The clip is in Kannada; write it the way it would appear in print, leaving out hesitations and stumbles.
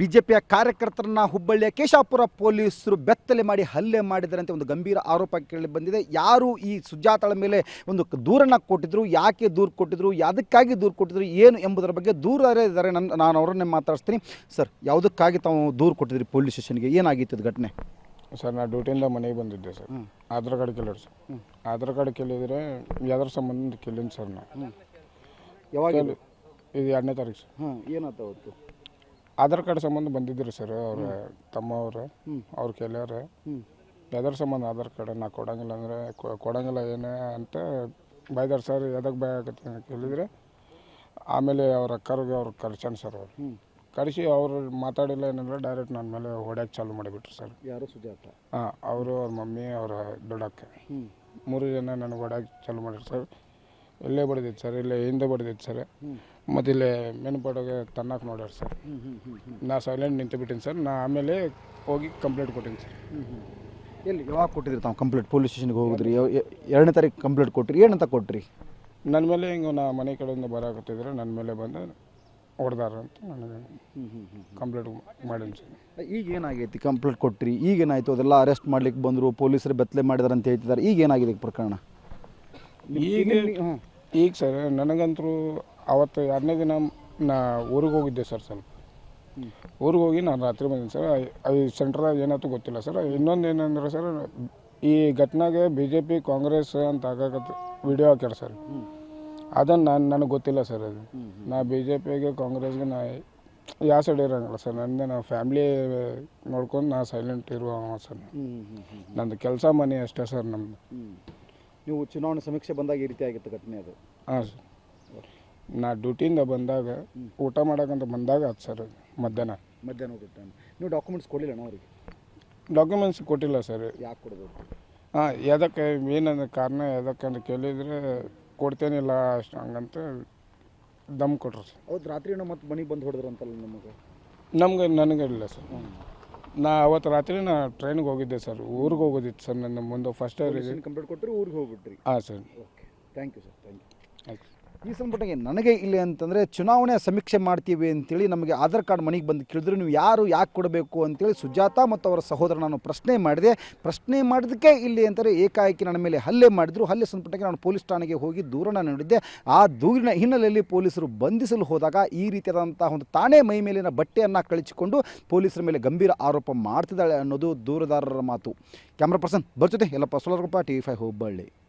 ಬಿಜೆಪಿಯ ಕಾರ್ಯಕರ್ತರನ್ನ ಹುಬ್ಬಳ್ಳಿಯ ಕೇಶಾಪುರ ಪೊಲೀಸರು ಬೆತ್ತಲೆ ಮಾಡಿ ಹಲ್ಲೆ ಮಾಡಿದರಂತೆ ಒಂದು ಗಂಭೀರ ಆರೋಪ ಕೇಳಿ ಬಂದಿದೆ. ಯಾರು ಈ ಸುಜಾತಳ ಮೇಲೆ ಒಂದು ದೂರನ್ನು ಕೊಟ್ಟಿದ್ರು, ಯಾಕೆ ದೂರು ಕೊಟ್ಟಿದ್ರು, ಯಾವುದಕ್ಕಾಗಿ ದೂರು ಕೊಟ್ಟಿದ್ರು, ಏನು ಎಂಬುದರ ಬಗ್ಗೆ ದೂರರೇ ಇದ್ದಾರೆ. ನಾನು ಅವರನ್ನೇ ಮಾತಾಡ್ತೀನಿ. ಸರ್, ಯಾವುದಕ್ಕಾಗಿ ತಾವು ದೂರು ಕೊಟ್ಟಿದ್ರಿ ಪೊಲೀಸ್ ಸ್ಟೇಷನ್ಗೆ? ಏನಾಗಿತ್ತು ಇದು ಘಟನೆ? ಸರ್, ನಾನು ಡ್ಯೂಟಿಯಿಂದ ಮನೆಗೆ ಬಂದಿದ್ದೆ ಸರ್. ಆಧಾರ್ ಕಾರ್ಡ್ ಕೇಳಿದ್ರು ಸರ್. ಆಧಾರ್ ಕಾರ್ಡ್ ಕೇಳಿದರೆ ಯಾವ್ದ್ರ ಸಂಬಂಧ ಕೇಳಿನಿ ಸರ್. ನಾನು ಯಾವಾಗ? ಇದು 2ನೇ ತಾರೀಕು ಸರ್. ಏನಾಯ್ತು ಅವತ್ತು? ಆಧಾರ್ ಕಾರ್ಡ್ ಸಂಬಂಧ ಬಂದಿದ್ರು ಸರ್. ಅವ್ರ ತಮ್ಮವ್ರು ಅವ್ರು ಕೇಳ್ಯಾರ ಯಾವ್ದ್ರ ಸಂಬಂಧ ಆಧಾರ್ ಕಾರ್ಡ್ ನಾ ಕೊಡಂಗಿಲ್ಲ ಅಂದರೆ ಕೊಡಂಗಿಲ್ಲ ಏನೇ ಅಂತ ಬೈದಾರ ಸರ್. ಎದಕ್ಕೆ ಭಯ ಆಗತ್ತೆ ಅಂತ ಕೇಳಿದರೆ ಆಮೇಲೆ ಅವ್ರ ಅಕ್ಕರಿಗೆ ಅವ್ರು ಕರ್ಸನ್ ಸರ್. ಅವ್ರು ಕರೆಸಿ ಅವ್ರು ಮಾತಾಡಿಲ್ಲ ಏನಂದ್ರೆ ಡೈರೆಕ್ಟ್ ನನ್ನ ಮೇಲೆ ಹೊಡ್ಯಕ್ಕೆ ಚಾಲು ಮಾಡಿಬಿಟ್ರು ಸರ್. ಯಾರು? ಸುಜಾತ? ಅವರು, ಅವ್ರ ಮಮ್ಮಿ, ಅವರ ದೊಡ್ಡಕ್ಕ 3 ಜನ ನನಗೆ ಹೊಡ್ಯಕ್ಕೆ ಚಾಲು ಮಾಡಿದ್ರು ಸರ್. ಇಲ್ಲೇ ಬಡ್ದಿತ್ತು ಸರ್, ಇಲ್ಲೇ ಹಿಂದೆ ಬಡ್ದಿತ್ತು ಸರ್. ಮತ್ತು ಇಲ್ಲೇ ಮೆನ್ಪಡೋಗೆ ತನ್ನಕ್ಕೆ ನೋಡ್ಯಾರ ಸರ್. ನಾ ಸೈಲೆಂಟ್ ನಿಂತು ಬಿಟ್ಟಿನಿ ಸರ್. ನಾ ಆಮೇಲೆ ಹೋಗಿ ಕಂಪ್ಲೇಂಟ್ ಕೊಟ್ಟಿನಿ ಸರ್. ಎಲ್ಲಿ ಯಾವಾಗ ಕೊಟ್ಟಿದ್ರಿ ತಾವು ಕಂಪ್ಲೇಂಟ್? ಪೊಲೀಸ್ ಸ್ಟೇಷನ್ಗೆ ಹೋಗಿದ್ರಿ? 2ನೇ ತಾರೀಕು ಕಂಪ್ಲೇಂಟ್ ಕೊಟ್ಟಿರಿ. ಏನಂತ ಕೊಟ್ರಿ? ನನ್ನ ಮೇಲೆ ಹಿಂಗೆ ನಾ ಮನೆ ಕಡೆಯಿಂದ ಬರಾಕತ್ತಿದ್ರೆ ನನ್ನ ಮೇಲೆ ಬಂದು ಹೊಡೆದಾರ ಅಂತ ನನಗೆ ಕಂಪ್ಲೇಂಟ್ ಮಾಡೀನಿ ಸರ್. ಈಗ ಏನಾಗೈತಿ? ಕಂಪ್ಲೇಂಟ್ ಕೊಟ್ರಿ, ಈಗೇನಾಯಿತು? ಅದೆಲ್ಲ ಅರೆಸ್ಟ್ ಮಾಡ್ಲಿಕ್ಕೆ ಬಂದರು, ಪೊಲೀಸರು ಬೆತ್ತಲೆ ಮಾಡಿದಾರೆ ಅಂತ ಹೇಳ್ತಿದ್ದಾರೆ. ಈಗ ಏನಾಗಿದೆ ಪ್ರಕರಣ? ಈಗ ಸರ್ ನನಗಂತರೂ ಅವತ್ತು 2ನೇ ದಿನ ನಾ ಊರಿಗೆ ಹೋಗಿದ್ದೆ ಸರ್. ಸ್ವಲ್ಪ ಊರಿಗೆ ಹೋಗಿ ನಾನು ರಾತ್ರಿ ಬಂದಿದ್ದೆ ಸರ್. ಈ ಸೆಂಟ್ರಾಗ ಏನಾಯ್ತು ಗೊತ್ತಿಲ್ಲ ಸರ್. ಇನ್ನೊಂದು ಏನಂದ್ರೆ ಸರ್, ಈ ಘಟನೆಗೆ BJP ಕಾಂಗ್ರೆಸ್ ಅಂತ ಆಗಾಕತ್ತೆ ವಿಡಿಯೋ ಹಾಕ್ಯಾರ ಸರ್. ಅದನ್ನು ನನಗೆ ಗೊತ್ತಿಲ್ಲ ಸರ್. ಅದು ನಾ BJPಗೆ ಕಾಂಗ್ರೆಸ್ಗೆ ನಾ ಯಾವ ಸೈಡ್ ಇರೋಂಗಿಲ್ಲ ಸರ್. ನಾನು ಫ್ಯಾಮ್ಲಿ ನೋಡ್ಕೊಂಡು ನಾ ಸೈಲೆಂಟ್ ಇರುವ ಸರ್. ನಂದು ಕೆಲಸ ಮನೆ ಅಷ್ಟೇ ಸರ್. ನಮ್ಮದು ನೀವು ಚುನಾವಣೆ ಸಮೀಕ್ಷೆ ಬಂದಾಗ ಈ ರೀತಿ ಆಗಿತ್ತು ಘಟನೆ ಅದು? ಹಾಂ ಸರ್. ನಾ ಡ್ಯೂಟಿಯಿಂದ ಬಂದಾಗ ಊಟ ಮಾಡೋಕ್ಕಂತ ಬಂದಾಗ ಅದು ಸರ್. ಮಧ್ಯಾಹ್ನ ಊಟ ನೀವು ಡಾಕ್ಯುಮೆಂಟ್ಸ್ ಕೊಡಲಿಲ್ಲ ಅವರಿಗೆ? ಡಾಕ್ಯುಮೆಂಟ್ಸ್ ಕೊಟ್ಟಿಲ್ಲ ಸರ್. ಯಾಕೆ ಕೊಡಬೇಕು? ಎದಕ್ಕೆ ಏನಂದ್ರೆ ಕಾರಣ ಎದಕ್ಕೆ ಅಂತ ಕೇಳಿದರೆ ಕೊಡ್ತೇನಿಲ್ಲ ಅಷ್ಟು ಹಂಗಂತ ದಮ್ ಕೊಟ್ರು ಸರ್. ಹೌದು, ರಾತ್ರಿ ಮತ್ತೆ ಮನೆಗೆ ಬಂದು ಹೊಡೆದ್ರು ಅಂತಲ್ಲ ನನಗೆ ಇಲ್ಲ ಸರ್. ನಾ ಅವತ್ತು ರಾತ್ರಿ ನಾ ಟ್ರೈನ್ಗೆ ಹೋಗಿದ್ದೆ ಸರ್. ಊರಿಗೆ ಹೋಗೋದಿತ್ತು ಸರ್. ನನ್ನ ಮುಂದೆ ಫಸ್ಟ್ ಕಂಪ್ಲೇಂಟ್ ಕೊಟ್ಟರೆ ಊರಿಗೆ ಹೋಗ್ಬಿಟ್ರಿ? ಹಾಂ sir. Okay, thank you sir. Thank you. ಆಯ್ತು. ಈ ಸಂಪುಟಕ್ಕೆ ನನಗೆ ಇಲ್ಲಿ ಅಂತಂದರೆ ಚುನಾವಣೆ ಸಮೀಕ್ಷೆ ಮಾಡ್ತೀವಿ ಅಂತೇಳಿ ನಮಗೆ ಆಧಾರ್ ಕಾರ್ಡ್ ಮನೆಗೆ ಬಂದು ಕೇಳಿದ್ರು. ನೀವು ಯಾರು, ಯಾಕೆ ಕೊಡಬೇಕು ಅಂತೇಳಿ ಸುಜಾತ ಮತ್ತು ಅವರ ಸಹೋದರ ನಾನು ಪ್ರಶ್ನೆ ಮಾಡಿದೆ. ಪ್ರಶ್ನೆ ಮಾಡಿದಕ್ಕೆ ಇಲ್ಲಿ ಅಂತಾರೆ ಏಕಾಏಕಿ ನನ್ನ ಮೇಲೆ ಹಲ್ಲೆ ಮಾಡಿದ್ರು. ಹಲ್ಲೆ ಸಂಪುಟಕ್ಕೆ ನಾನು ಪೊಲೀಸ್ ಠಾಣೆಗೆ ಹೋಗಿ ದೂರನ್ನು ನೀಡಿದ್ದೆ. ಆ ದೂರಿನ ಹಿನ್ನೆಲೆಯಲ್ಲಿ ಪೊಲೀಸರು ಬಂಧಿಸಲು ಹೋದಾಗ ಈ ರೀತಿಯಾದಂಥ ಒಂದು ತಾನೇ ಮೈ ಮೇಲಿನ ಬಟ್ಟೆಯನ್ನು ಕಳಚಿಕೊಂಡು ಪೊಲೀಸರ ಮೇಲೆ ಗಂಭೀರ ಆರೋಪ ಮಾಡ್ತಿದ್ದಾಳೆ ಅನ್ನೋದು ದೂರುದಾರರ ಮಾತು. ಕ್ಯಾಮ್ರಾ ಪರ್ಸನ್ ಬರ್ಜೊತೆ ಯಲ್ಲಪ್ಪ ಸೋಲರಕೊಪ್ಪ, TV5 ಹುಬ್ಬಳ್ಳಿ.